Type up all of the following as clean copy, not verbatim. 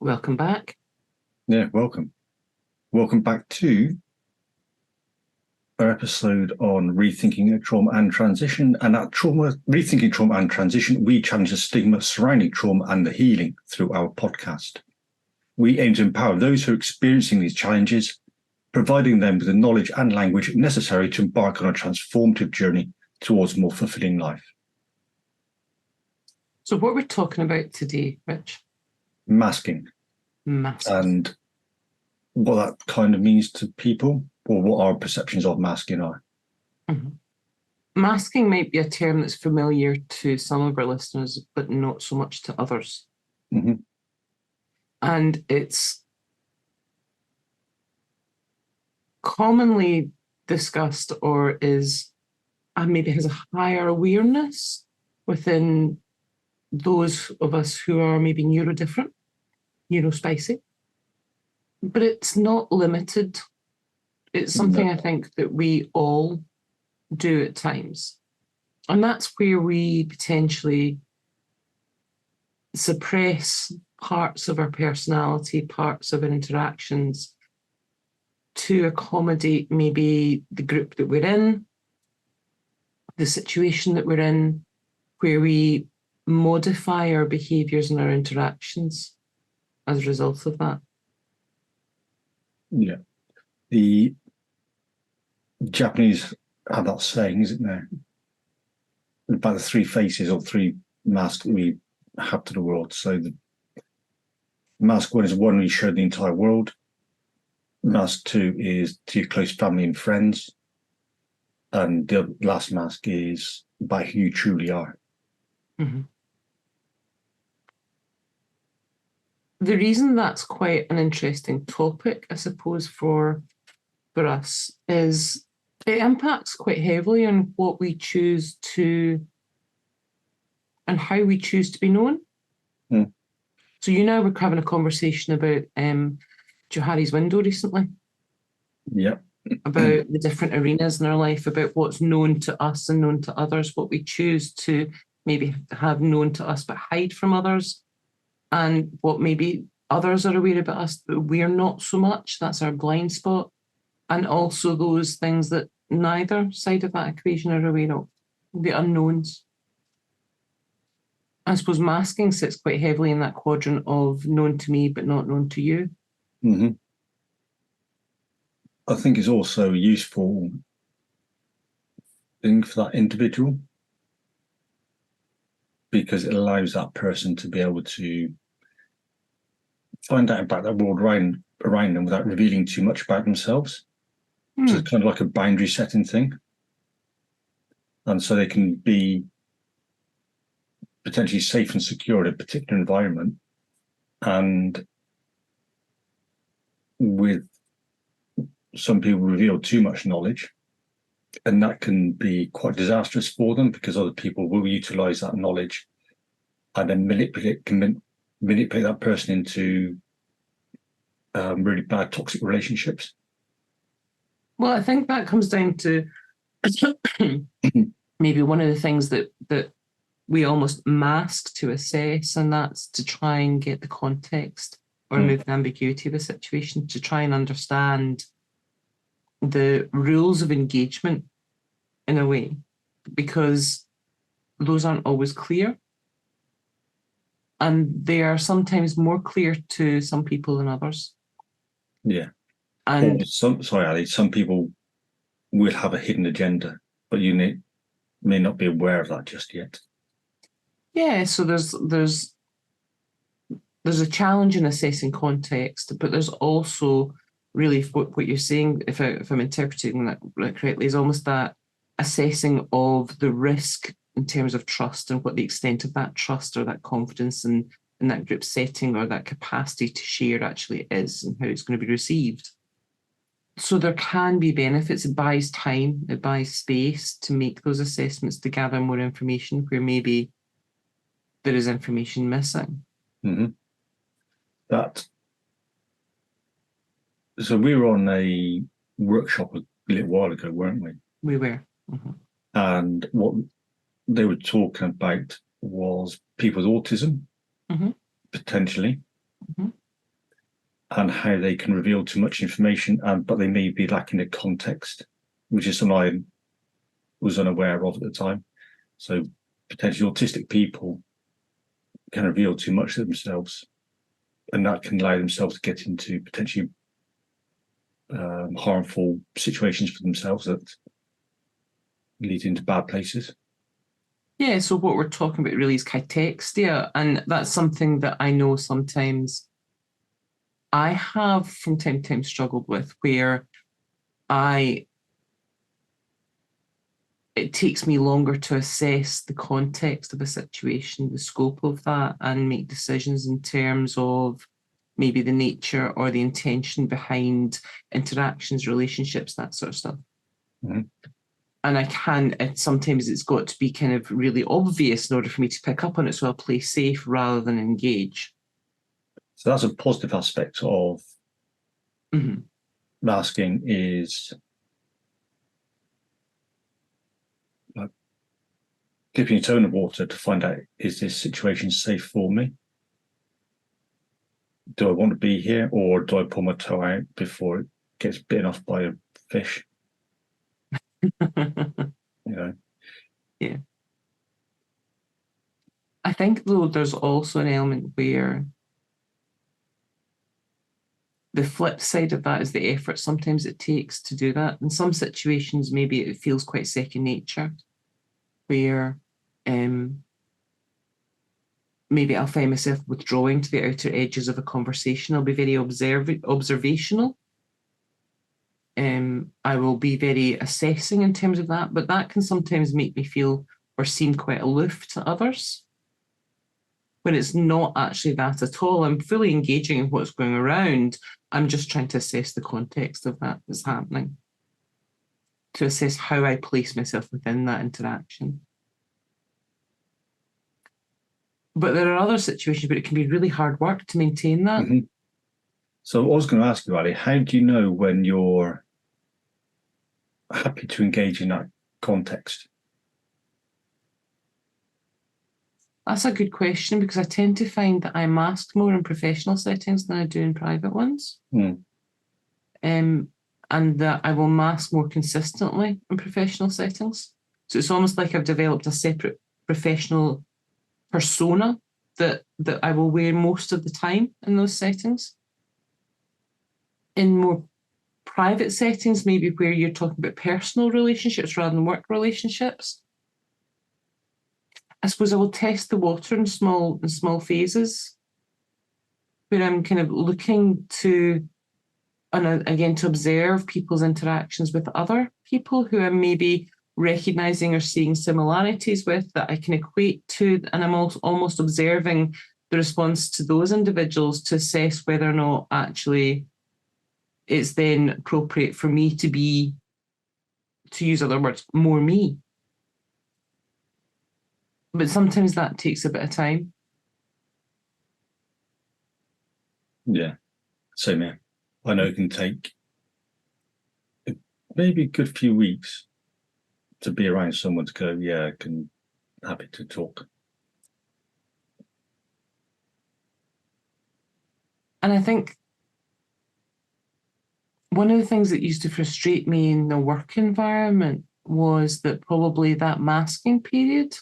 Welcome back. Yeah, welcome. Welcome back to our episode on rethinking trauma and transition. And at rethinking trauma and transition, we challenge the stigma surrounding trauma and the healing through our podcast. We aim to empower those who are experiencing these challenges, providing them with the knowledge and language necessary to embark on a transformative journey towards a more fulfilling life. So what we're talking about today, Rich? Masking. And what that kind of means to people, or what our perceptions of masking are. Mm-hmm. Masking might be a term that's familiar to some of our listeners, but not so much to others. Mm-hmm. And it's commonly discussed, or is maybe has a higher awareness within those of us who are maybe neurodifferent, neurospicy. But it's not limited. It's something I think that we all do at times. And that's where we potentially suppress parts of our personality, parts of our interactions to accommodate maybe the group that we're in, the situation that we're in, where we modify our behaviours and our interactions as a result of that. Yeah. The Japanese have that saying, isn't there? About the three faces or three masks that we have to the world. So the mask one is one we show the entire world. Mask two is to your close family and friends. And the last mask is by who you truly are. Mm-hmm. The reason that's quite an interesting topic, I suppose, for us is it impacts quite heavily on what we choose to and how we choose to be known. Mm. So you know, we're having a conversation about Joharis window recently. Yeah. About the different arenas in our life, about what's known to us and known to others, what we choose to maybe have known to us but hide from others, and what maybe others are aware about us but we're not so much. That's our blind spot. And also those things that neither side of that equation are aware of, the unknowns. I suppose masking sits quite heavily in that quadrant of known to me but not known to you. Mm-hmm. I think it's also a useful thing for that individual, because it allows that person to be able to find out about that world around them without revealing too much about themselves. So it's kind of like a boundary setting thing. And so they can be potentially safe and secure in a particular environment. And with some people reveal too much knowledge, and that can be quite disastrous for them, because other people will utilize that knowledge and then manipulate that person into really bad toxic relationships. Well, I think that comes down to maybe one of the things that we almost mask to assess, and that's to try and get the context or remove the ambiguity of the situation, to try and understand the rules of engagement in a way, because those aren't always clear. And they are sometimes more clear to some people than others. Yeah. And some people will have a hidden agenda, but you may not be aware of that just yet. Yeah, so there's a challenge in assessing context, but there's also really what you're saying, if I'm interpreting that correctly, is almost that assessing of the risk in terms of trust and what the extent of that trust or that confidence in that group setting or that capacity to share actually is, and how it's going to be received. So there can be benefits. It buys time, it buys space to make those assessments, to gather more information where maybe there is information missing. Mm-hmm. So we were on a workshop a little while ago, weren't we? We were. Mm-hmm. And what they were talking about was people with autism, potentially. Mm-hmm. and how they can reveal too much information, but they may be lacking the context, which is something I was unaware of at the time. So potentially autistic people can reveal too much of themselves, and that can allow themselves to get into potentially harmful situations for themselves that lead into bad places. Yeah, so what we're talking about really is kaitextia, and that's something that I know sometimes I have from time to time struggled with, where it takes me longer to assess the context of a situation, the scope of that, and make decisions in terms of maybe the nature or the intention behind interactions, relationships, that sort of stuff. Mm-hmm. And sometimes it's got to be kind of really obvious in order for me to pick up on it, so I'll play safe rather than engage. So that's a positive aspect of masking, is dipping your toe in the water to find out, is this situation safe for me? Do I want to be here, or do I pull my toe out before it gets bitten off by a fish? Yeah. I think, though, there's also an element where the flip side of that is the effort sometimes it takes to do that. In some situations, maybe it feels quite second nature, where maybe I'll find myself withdrawing to the outer edges of a conversation. I'll be very observational. I will be very assessing in terms of that, but that can sometimes make me feel or seem quite aloof to others, when it's not actually that at all. I'm fully engaging in what's going around. I'm just trying to assess the context of that that's happening, to assess how I place myself within that interaction. But there are other situations where it can be really hard work to maintain that. Mm-hmm. So I was going to ask you, Ali, how do you know when you're happy to engage in that context? That's a good question, because I tend to find that I mask more in professional settings than I do in private ones. And that I will mask more consistently in professional settings. So it's almost like I've developed a separate professional persona that I will wear most of the time in those settings. In more private settings, maybe where you're talking about personal relationships rather than work relationships, I suppose I will test the water in small phases, where I'm kind of looking to, and again, to observe people's interactions with other people who I'm maybe recognizing or seeing similarities with, that I can equate to, and I'm also almost observing the response to those individuals to assess whether or not actually it's then appropriate for me to be, to use other words, more me. But sometimes that takes a bit of time. Yeah, same here. I know it can take maybe a good few weeks to be around someone to go, yeah, I can, happy to talk. And I think one of the things that used to frustrate me in the work environment was that probably that masking period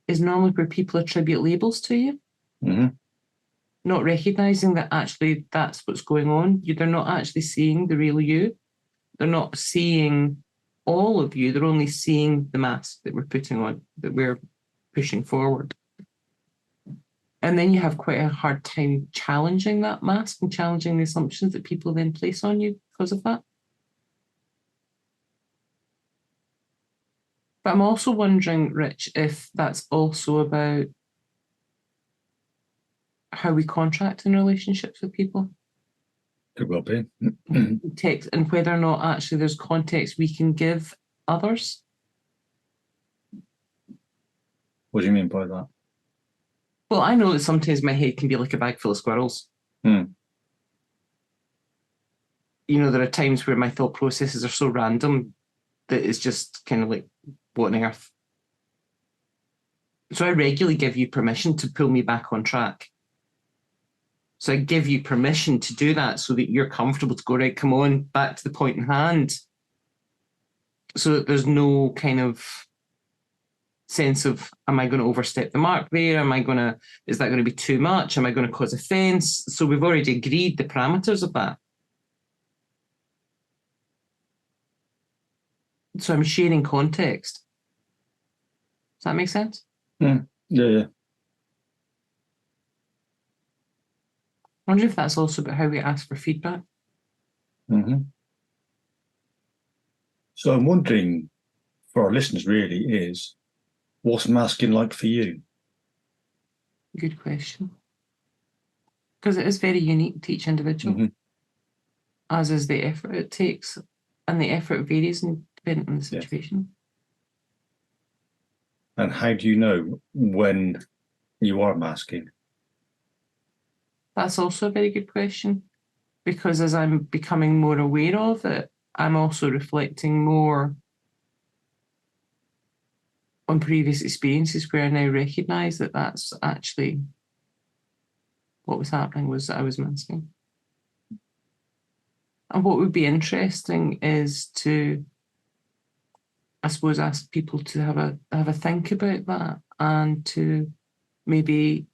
is normally where people attribute labels to you, not recognizing that actually that's what's going on. They're not actually seeing the real you. They're not seeing all of you. They're only seeing the mask that we're putting on, that we're pushing forward. And then you have quite a hard time challenging that mask and challenging the assumptions that people then place on you because of that. But I'm also wondering, Rich, if that's also about how we contract in relationships with people. Could well be. Text, and whether or not actually there's context we can give others. What do you mean by that? Well, I know that sometimes my head can be like a bag full of squirrels. You know, there are times where my thought processes are so random that it's just kind of like, what on earth? So I regularly give you permission to pull me back on track. So I give you permission to do that so that you're comfortable to go, right, come on, back to the point in hand. So that there's no kind of sense of, am I going to overstep the mark there? Is that going to be too much? Am I going to cause offence? So we've already agreed the parameters of that. So I'm sharing context. Does that make sense? Yeah. I wonder if that's also about how we ask for feedback. Mm-hmm. So I'm wondering, for our listeners really, is what's masking like for you? Good question. Because it is very unique to each individual, as is the effort it takes, and the effort varies depending on the situation. And how do you know when you are masking? That's also a very good question, because as I'm becoming more aware of it, I'm also reflecting more on previous experiences where I now recognise that that's actually what was happening, was that I was masking. And what would be interesting is to, I suppose, ask people to have a think about that and to maybe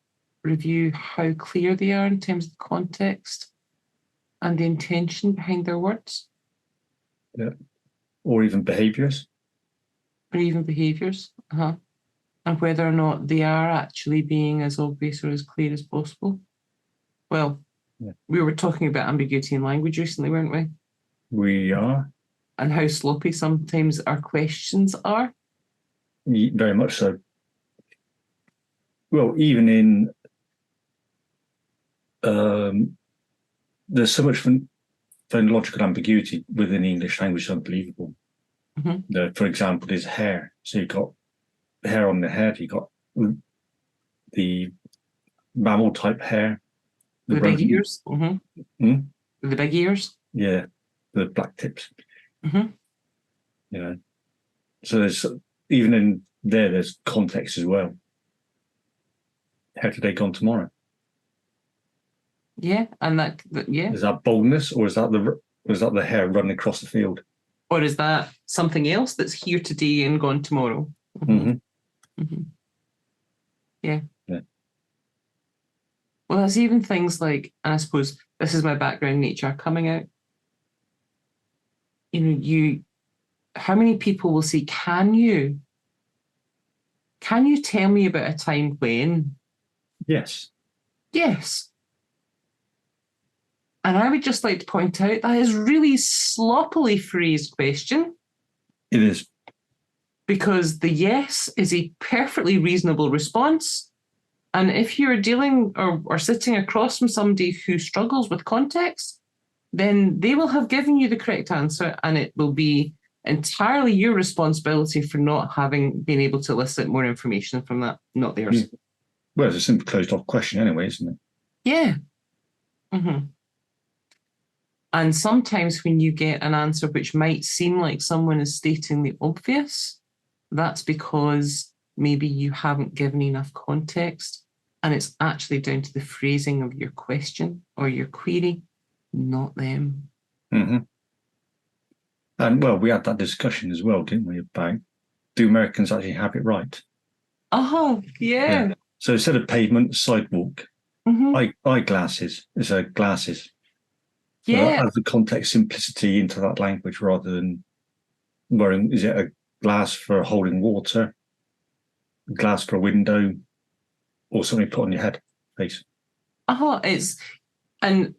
review how clear they are in terms of the context and the intention behind their words. Yeah. Or even behaviours. Or even behaviours. And whether or not they are actually being as obvious or as clear as possible. Well, we were talking about ambiguity in language recently, weren't we? We are. And how sloppy sometimes our questions are. Very much so. Well, even in there's so much phonological ambiguity within the English language, it's unbelievable. For example, there's hair. So you've got hair on the head, you've got the mammal type hair. The big ears. The big ears. Yeah, the black tips. So there's, even in there's context as well. How did they gone tomorrow? Yeah, and that Is that boldness, or is that the hair running across the field? Or is that something else that's here today and gone tomorrow? Yeah. Well, there's even things like, and I suppose this is my background in HR coming out. How many people will say, can you tell me about a time when? Yes. And I would just like to point out that is really sloppily phrased question. It is. Because the yes is a perfectly reasonable response. And if you're dealing or sitting across from somebody who struggles with context, then they will have given you the correct answer, and it will be entirely your responsibility for not having been able to elicit more information from that, not theirs. Well, it's a simple closed off question anyway, isn't it? Yeah. And sometimes when you get an answer which might seem like someone is stating the obvious, that's because maybe you haven't given enough context, and it's actually down to the phrasing of your question or your query, not them. And well, we had that discussion as well, didn't we, about do Americans actually have it right? Yeah. So instead of pavement, sidewalk, eyeglasses is a glasses. Yeah. Add the context simplicity into that language rather than wearing, is it a glass for holding water, a glass for a window, or something put on your head face? And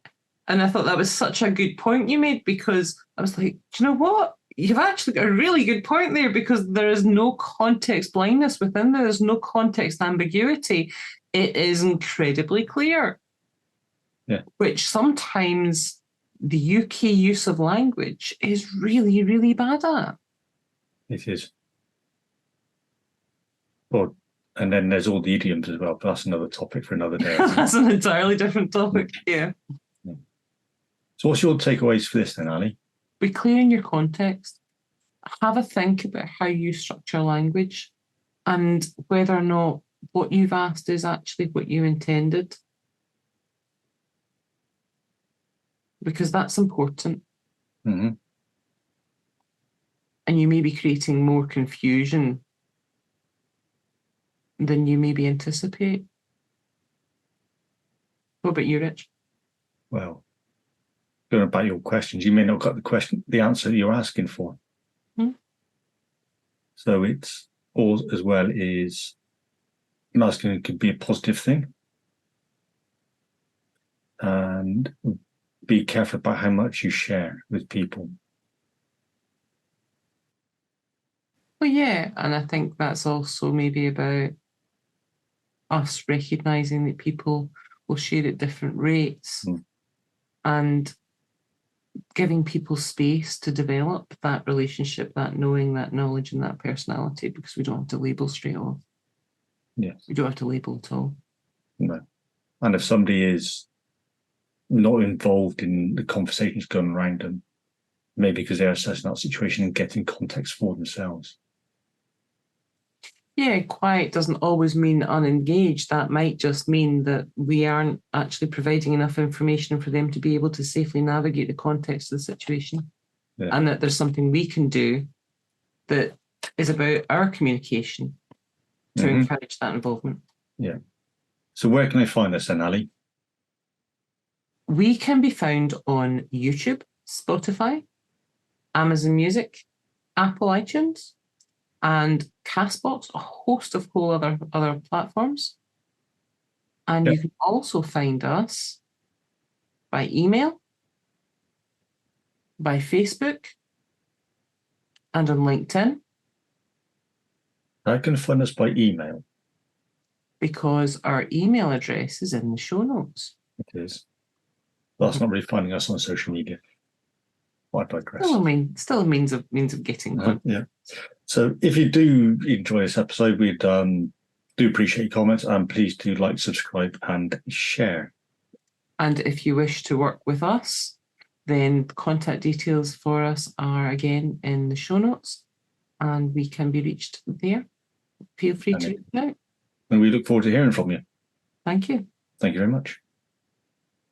I thought that was such a good point you made, because I was like, do you know what? You've actually got a really good point there, because there is no context blindness within there. There's no context ambiguity. It is incredibly clear. Yeah. Which sometimes the UK use of language is really, really bad at. It is. Well, and then there's all the idioms as well, but that's another topic for another day. That's an entirely different topic, yeah. So what's your takeaways for this then, Ali? Be clear in your context. Have a think about how you structure language and whether or not what you've asked is actually what you intended. because that's important. Mm-hmm. And you may be creating more confusion than you maybe anticipate. What about you, Rich? Well, going about your questions, you may not got the answer you're asking for. So it's all as well is masking could be a positive thing. And be careful about how much you share with people. Well, yeah, and I think that's also maybe about us recognising that people will share at different rates and giving people space to develop that relationship, that knowing, that knowledge, and that personality, because we don't have to label straight off. Yes. We don't have to label at all. No. And if somebody is not involved in the conversations going around them, maybe because they're assessing that situation and getting context for themselves. Yeah, quiet doesn't always mean unengaged. That might just mean that we aren't actually providing enough information for them to be able to safely navigate the context of the situation. Yeah. And that there's something we can do that is about our communication to encourage that involvement. Yeah. So where can I find us then, Ali? We can be found on YouTube, Spotify, Amazon Music, Apple iTunes, and Castbox, a host of whole other platforms. And you can also find us by email, by Facebook, and on LinkedIn. I can find us by email. Because our email address is in the show notes. It is. That's not really finding us on social media. I digress. Still a means of getting contact. Yeah. So if you do enjoy this episode, we'd do appreciate your comments, and please do like, subscribe, and share. And if you wish to work with us, then contact details for us are again in the show notes, and we can be reached there. Feel free to reach out. And we look forward to hearing from you. Thank you. Thank you very much.